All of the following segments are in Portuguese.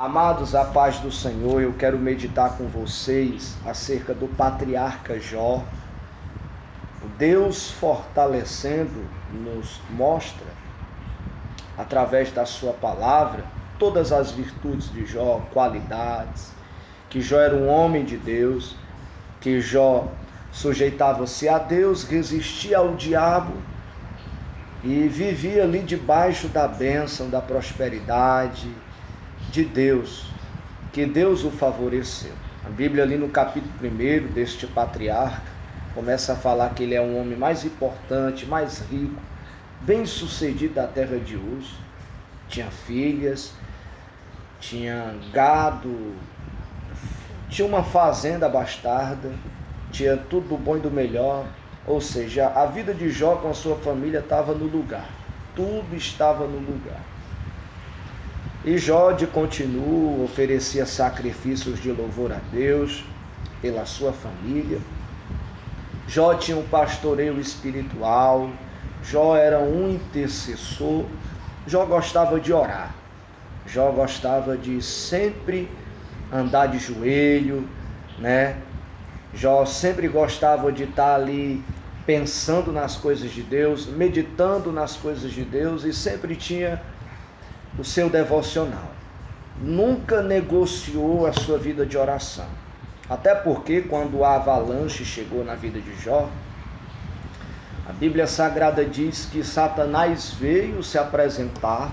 Amados, a paz do Senhor, eu quero meditar com vocês acerca do patriarca Jó. Deus fortalecendo nos mostra, através da sua palavra, todas as virtudes de Jó, qualidades, que Jó era um homem de Deus, que Jó sujeitava-se a Deus, resistia ao diabo e vivia ali debaixo da bênção, da prosperidade de Deus, que Deus o favoreceu. A Bíblia ali no capítulo 1 deste patriarca começa a falar que ele é um homem mais importante, mais rico, bem sucedido da terra de Uz. Tinha filhas, tinha gado, tinha uma fazenda bastarda, tinha tudo do bom e do melhor. Ou seja, a vida de Jó com a sua família estava no lugar, tudo estava no lugar. E Jó de continuo oferecia sacrifícios de louvor a Deus pela sua família. Jó tinha um pastoreio espiritual, Jó era um intercessor, Jó gostava de orar, Jó gostava de sempre andar de joelho, Jó sempre gostava de estar ali pensando nas coisas de Deus, meditando nas coisas de Deus e sempre tinha o seu devocional. Nunca negociou a sua vida de oração. Até porque quando a avalanche chegou na vida de Jó, a Bíblia Sagrada diz que Satanás veio se apresentar.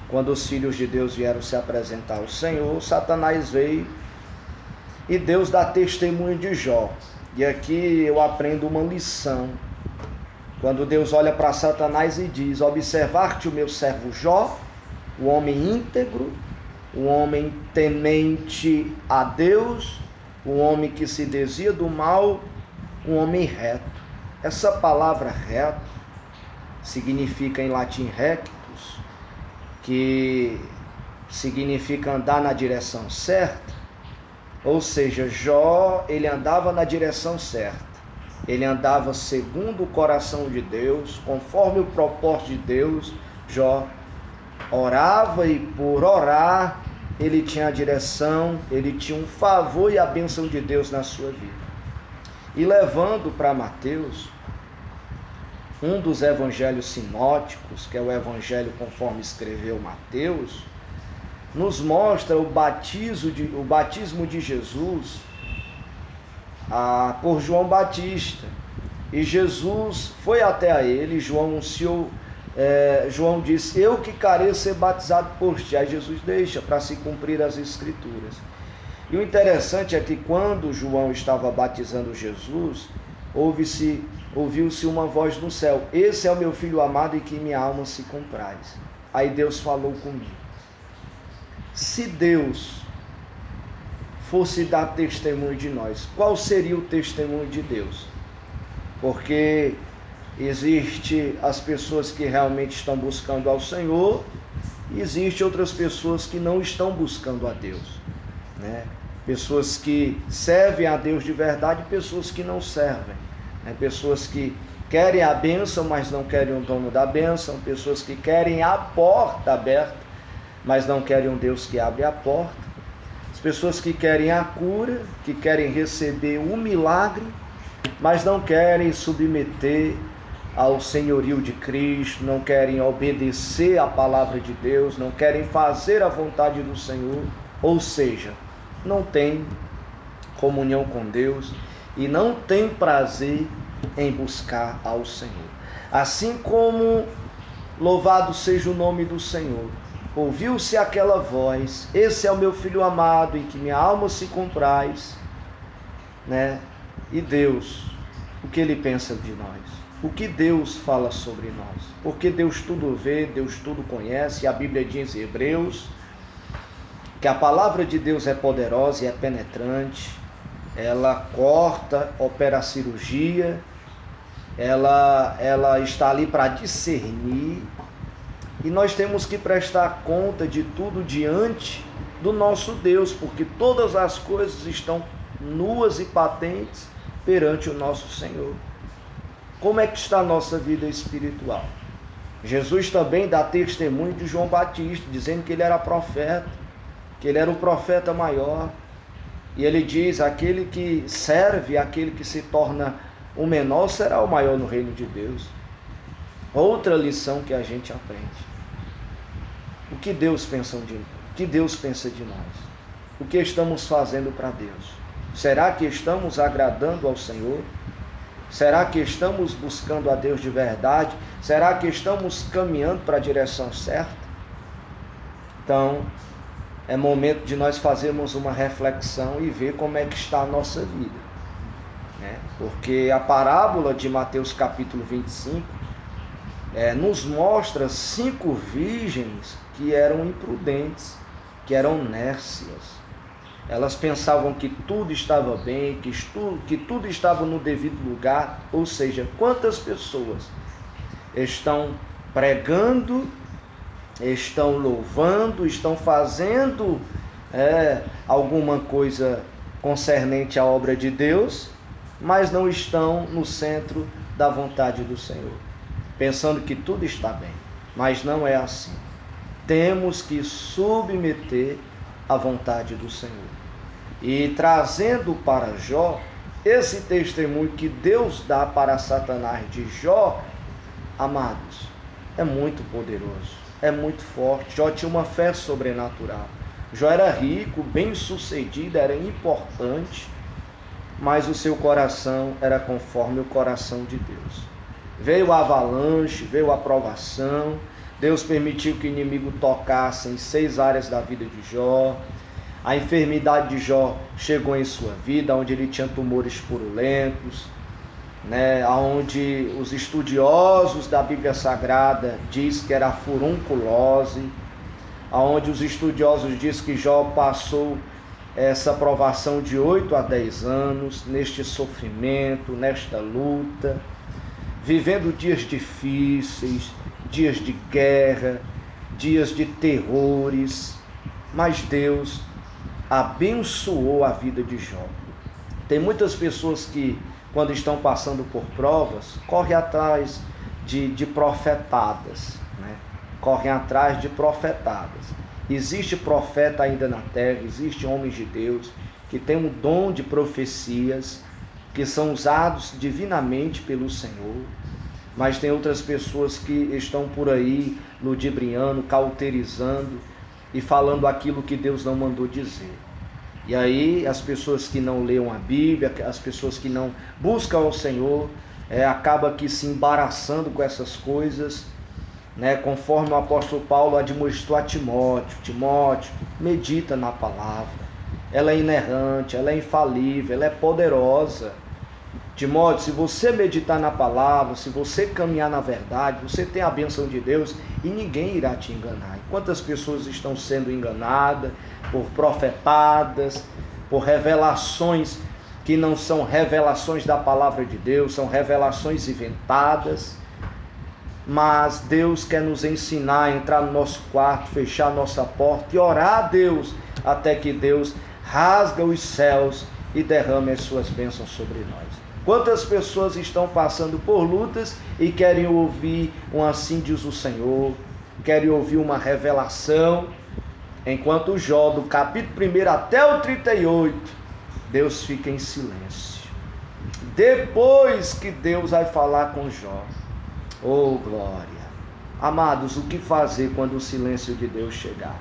Quando os filhos de Deus vieram se apresentar ao Senhor, Satanás veio e Deus dá testemunho de Jó. E aqui eu aprendo uma lição. Quando Deus olha para Satanás e diz: observar-te o meu servo Jó, o homem íntegro, o homem temente a Deus, o homem que se desvia do mal, um homem reto. Essa palavra reto significa em latim rectus, que significa andar na direção certa. Ou seja, Jó, ele andava na direção certa. Ele andava segundo o coração de Deus, conforme o propósito de Deus. Jó orava e por orar, ele tinha a direção, ele tinha um favor e a bênção de Deus na sua vida. E levando para Mateus, um dos evangelhos sinóticos, que é o evangelho conforme escreveu Mateus, nos mostra o batismo de Jesus por João Batista. E Jesus foi até a ele, João disse: eu que careço ser batizado por ti. Aí Jesus deixa para se cumprir as escrituras. E o interessante é que quando João estava batizando Jesus, ouviu-se uma voz do céu: esse é o meu filho amado em que minha alma se compraz. Aí Deus falou comigo. Se Deus fosse dar testemunho de nós, qual seria o testemunho de Deus? Porque existe as pessoas que realmente estão buscando ao Senhor, e existe outras pessoas que não estão buscando a Deus, Pessoas que servem a Deus de verdade, pessoas que não servem, Pessoas que querem a bênção, mas não querem o dono da bênção, pessoas que querem a porta aberta, mas não querem um Deus que abre a porta, as pessoas que querem a cura, que querem receber um milagre, mas não querem submeter ao senhorio de Cristo, não querem obedecer à palavra de Deus, não querem fazer a vontade do Senhor, ou seja, não tem comunhão com Deus e não tem prazer em buscar ao Senhor. Assim como, louvado seja o nome do Senhor, ouviu-se aquela voz: esse é o meu filho amado em que minha alma se compraz, E Deus, o que Ele pensa de nós? O que Deus fala sobre nós? Porque Deus tudo vê, Deus tudo conhece. A Bíblia diz em Hebreus que a palavra de Deus é poderosa e é penetrante. Ela corta, opera a cirurgia, ela está ali para discernir. E nós temos que prestar conta de tudo diante do nosso Deus, porque todas as coisas estão nuas e patentes perante o nosso Senhor. Como é que está a nossa vida espiritual? Jesus também dá testemunho de João Batista, dizendo que ele era profeta. que ele era o profeta maior. E ele diz, aquele que serve, aquele que se torna o menor, será o maior no reino de Deus. Outra lição que a gente aprende. O que Deus pensa de nós? O que estamos fazendo para Deus? Será que estamos agradando ao Senhor? Será que estamos buscando a Deus de verdade? Será que estamos caminhando para a direção certa? Então, é momento de nós fazermos uma reflexão e ver como é que está a nossa vida, né? Porque a parábola de Mateus capítulo 25 nos mostra 5 virgens que eram imprudentes, que eram nércias. Elas pensavam que tudo estava bem, que tudo estava no devido lugar. Ou seja, quantas pessoas estão pregando, estão louvando, estão fazendo alguma coisa concernente à obra de Deus, mas não estão no centro da vontade do Senhor, pensando que tudo está bem. Mas não é assim. Temos que submeter à vontade do Senhor. E trazendo para Jó esse testemunho que Deus dá para Satanás de Jó, amados, é muito poderoso, é muito forte. Jó tinha uma fé sobrenatural. Jó era rico, bem sucedido, era importante, mas o seu coração era conforme o coração de Deus. Veio a avalanche, veio a provação, Deus permitiu que o inimigo tocasse em 6 áreas da vida de Jó. A enfermidade de Jó chegou em sua vida, onde ele tinha tumores purulentos, onde os estudiosos da Bíblia Sagrada dizem que era furunculose, onde os estudiosos dizem que Jó passou essa provação de 8 a 10 anos, neste sofrimento, nesta luta, vivendo dias difíceis, dias de guerra, dias de terrores, mas Deus abençoou a vida de Jó. Tem muitas pessoas que, quando estão passando por provas, correm atrás de profetadas, né? Correm atrás de profetadas. Existe profeta ainda na terra, existe homens de Deus que têm um dom de profecias, que são usados divinamente pelo Senhor, mas tem outras pessoas que estão por aí ludibriando, cauterizando e falando aquilo que Deus não mandou dizer. E aí as pessoas que não leem a Bíblia, as pessoas que não buscam ao Senhor, acaba que se embaraçando com essas coisas, né? Conforme o apóstolo Paulo admoestou a Timóteo: Timóteo, medita na palavra, ela é inerrante, ela é infalível, ela é poderosa. Timóteo, se você meditar na palavra, se você caminhar na verdade, você tem a bênção de Deus e ninguém irá te enganar. E quantas pessoas estão sendo enganadas por profetadas, por revelações que não são revelações da palavra de Deus, são revelações inventadas. Mas Deus quer nos ensinar a entrar no nosso quarto, fechar nossa porta e orar a Deus, até que Deus rasga os céus e derrame as suas bênçãos sobre nós. Quantas pessoas estão passando por lutas e querem ouvir um assim diz o Senhor, querem ouvir uma revelação, enquanto Jó, do capítulo 1 até o 38, Deus fica em silêncio. Depois que Deus vai falar com Jó, oh glória! Amados, o que fazer quando o silêncio de Deus chegar?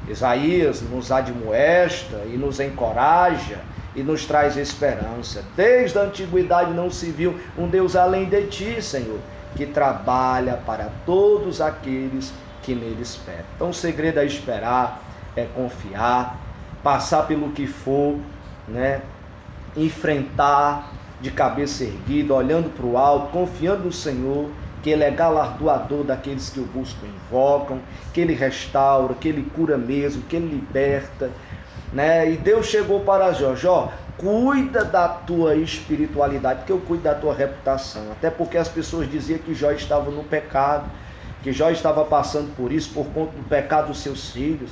Isaías nos admoesta e nos encoraja e nos traz esperança. Desde a antiguidade não se viu um Deus além de ti, Senhor, que trabalha para todos aqueles que nele esperam. Então o segredo é esperar, é confiar, passar pelo que for, né? Enfrentar de cabeça erguida, olhando para o alto, confiando no Senhor, que Ele é galardoador daqueles que o buscam e invocam, que Ele restaura, que Ele cura mesmo, que Ele liberta, né? E Deus chegou para Jó: Jó, cuida da tua espiritualidade, porque eu cuido da tua reputação. Até porque as pessoas diziam que Jó estava no pecado, que Jó estava passando por isso por conta do pecado dos seus filhos,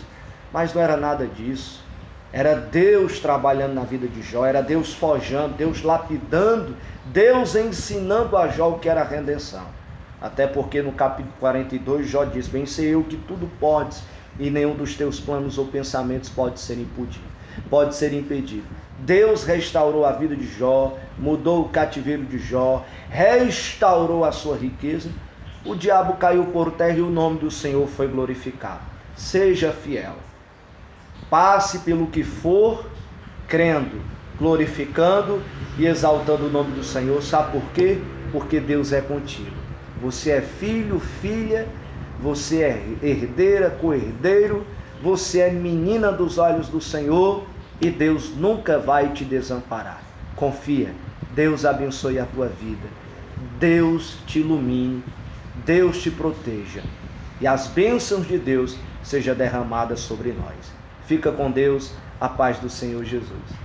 mas não era nada disso. Era Deus trabalhando na vida de Jó, era Deus forjando, Deus lapidando, Deus ensinando a Jó o que era a redenção. Até porque no capítulo 42 Jó diz: bem sei eu que tudo podes, e nenhum dos teus planos ou pensamentos pode ser impedido. Deus restaurou a vida de Jó, mudou o cativeiro de Jó, restaurou a sua riqueza. O diabo caiu por terra e o nome do Senhor foi glorificado. Seja fiel. Passe pelo que for, crendo, glorificando e exaltando o nome do Senhor. Sabe por quê? Porque Deus é contigo. Você é filho, filha, você é herdeira, co-herdeiro, você é menina dos olhos do Senhor e Deus nunca vai te desamparar. Confia, Deus abençoe a tua vida, Deus te ilumine, Deus te proteja e as bênçãos de Deus sejam derramadas sobre nós. Fica com Deus, a paz do Senhor Jesus.